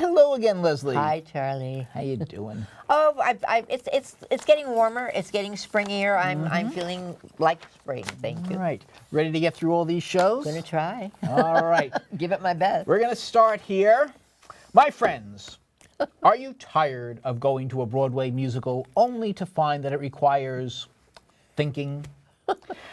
Hello again, Leslie. Hi, Charlie. How you doing? Oh, it's getting warmer. It's getting springier. I'm feeling like spring. Thank you. All right. Ready to get through all these shows? Gonna try. All right. Give it my best. We're going to start here. My friends, are you tired of going to a Broadway musical only to find that it requires thinking?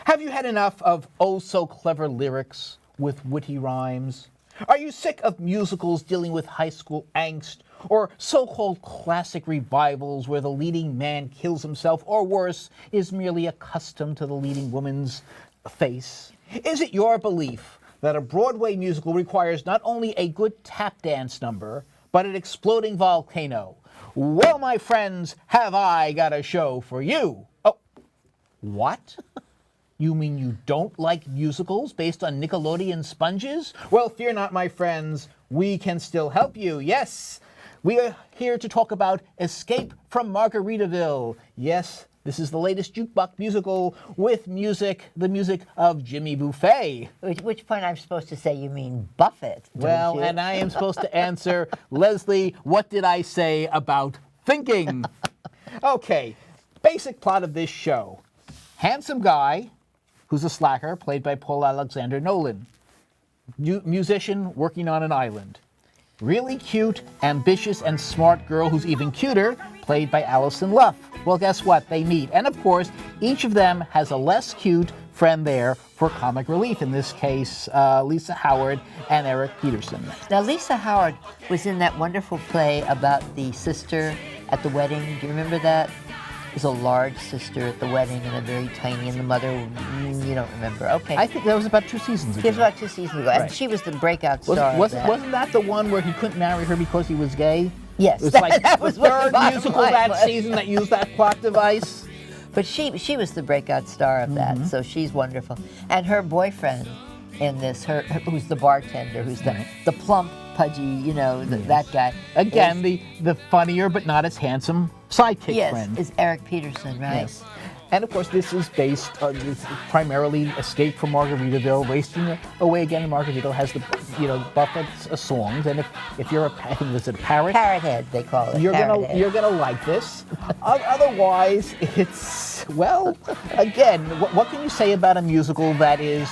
Have you had enough of oh-so-clever lyrics with witty rhymes? Are you sick of musicals dealing with high school angst or so-called classic revivals where the leading man kills himself or worse, is merely accustomed to the leading woman's face? Is it your belief that a Broadway musical requires not only a good tap dance number, but an exploding volcano? Well, my friends, have I got a show for you. Oh, what? You mean you don't like musicals based on Nickelodeon sponges? Well, fear not, my friends. We can still help you. Yes, we are here to talk about Escape from Margaritaville. Yes, this is the latest jukebox musical with the music of Jimmy Buffett. Which point I'm supposed to say you mean Buffett, don't Well, you? and I am supposed to answer, Leslie, what did I say about thinking? Okay, basic plot of this show. Handsome guy who's a slacker, played by Paul Alexander Nolan. Musician working on an island. Really cute, ambitious, and smart girl who's even cuter, played by Allison Luff. Well, guess what? They meet. And of course, each of them has a less cute friend there for comic relief. In this case, Lisa Howard and Eric Peterson. Now, Lisa Howard was in that wonderful play about the sister at the wedding. Do you remember that? There's a large sister at the wedding and a very tiny, and the mother, you don't remember. Okay. I think that was about 2 seasons ago. It was about 2 seasons ago, Right. and she was the breakout star. Wasn't that the one where he couldn't marry her because he was gay? Yes, It was like that the was what the third bottom musical line that was. season that used that plot device. But she was the breakout star of that, so she's wonderful. And her boyfriend in this, who's the bartender, who's the plump, pudgy, that guy. Again, the funnier but not as handsome sidekick friend. Is Eric Peterson, right? Yes. And of course, this is based on primarily Escape from Margaritaville. Wasting Away Again in Margaritaville has the Buffett's songs, and if you're I think it's a parrot. Parrot Head, they call it. You're gonna like this. Otherwise, it's again. What can you say about a musical that is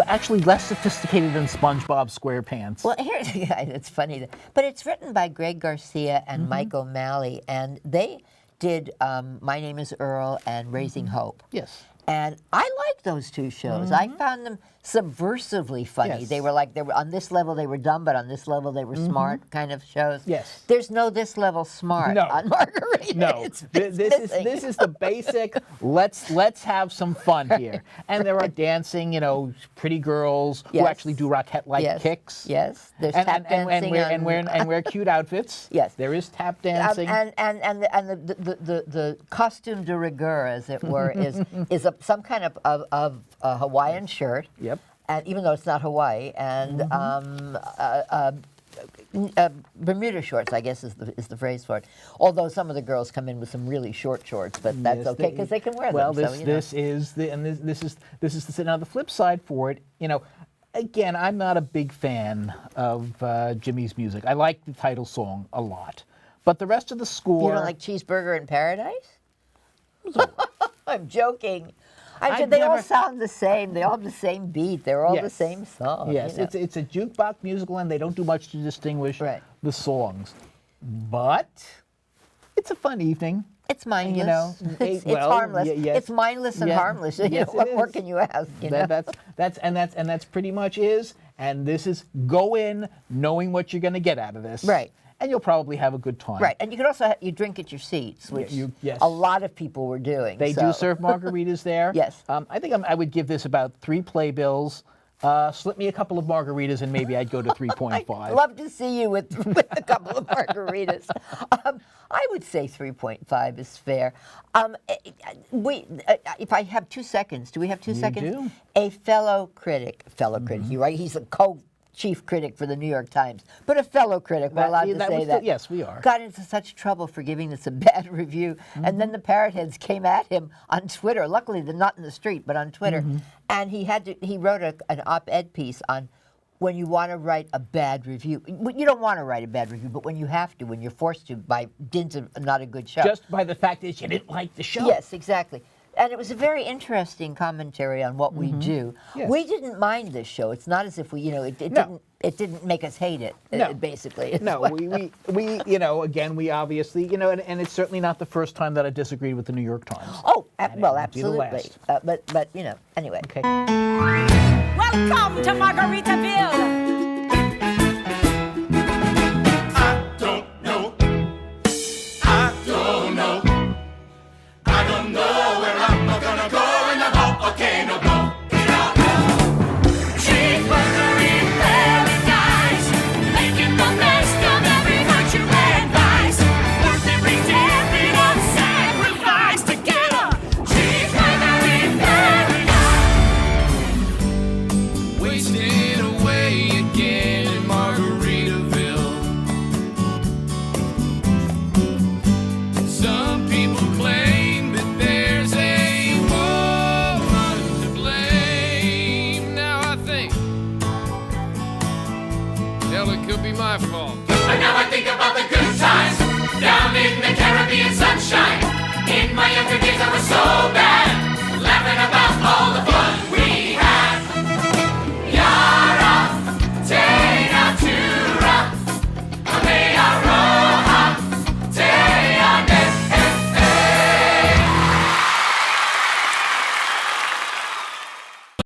actually less sophisticated than SpongeBob SquarePants? Well, it's funny, but it's written by Greg Garcia and Mike O'Malley, and they did My Name is Earl and Raising Hope. Yes. And I like those two shows. I found them subversively funny. Yes. They were on this level they were dumb, but on this level they were smart kind of shows. Yes. There's no this level smart on Margarita. No. This is the basic. Let's have some fun here. And there are dancing, pretty girls who actually do Rockette-like kicks. Yes. There's tap dancing and wear cute outfits. Yes. There is tap dancing. And the costume de rigueur, as it were, is some kind of a Hawaiian shirt. Yep. And even though it's not Hawaii, and Bermuda shorts, I guess is the phrase for it. Although some of the girls come in with some really short shorts, but that's okay because they can wear them. Well, this is the flip side for it. Again, I'm not a big fan of Jimmy's music. I like the title song a lot, but the rest of the score. You don't like Cheeseburger in Paradise? I'm joking. They all sound the same. They all have the same beat. They're all the same song. Yes, it's a jukebox musical, and they don't do much to distinguish the songs. But it's a fun evening. It's mindless. It's harmless. It's mindless and harmless. What more can you ask? That's pretty much is. And this is go in knowing what you're going to get out of this. Right. And you'll probably have a good time. Right, and you can also you drink at your seats, which a lot of people were doing. They do serve margaritas there. Yes. I think I would give this about 3 playbills. Slip me a couple of margaritas and maybe I'd go to 3.5. I'd love to see you with a couple of margaritas. I would say 3.5 is fair. If I have 2 seconds, do we have 2 seconds? Do. A fellow critic, you're right, he's a chief critic for the New York Times, but a fellow critic, we're allowed to say that. Yes, we are. Got into such trouble for giving this a bad review, and then the Parrot Heads came at him on Twitter. Luckily, they're not in the street, but on Twitter, and he wrote an op-ed piece on when you want to write a bad review. You don't want to write a bad review, but when you have to, when you're forced to by dint of not a good show. Just by the fact that you didn't like the show. Yes, exactly. And it was a very interesting commentary on what we do. Yes. We didn't mind this show. It's not as if we, No. it didn't make us hate it. No. Basically. No, we again, we obviously, and it's certainly not the first time that I disagreed with the New York Times. Oh, And it well, won't be the absolutely. last. But anyway. Okay. Welcome to Margaritaville. I don't know. I don't know. I don't know where I'm gonna go in the volcano blow. Cheeseburger in paradise, making the best of every virtue and vice. Worth every damn bit of sacrifice to get a cheeseburger in paradise. Wasted away again in Margaritaville. Some people claim that there's a woman to blame. Now I think, hell, it could be my fault. And now I think about the good times down in the Caribbean sunshine. In my younger days I was so bad, laughing about all the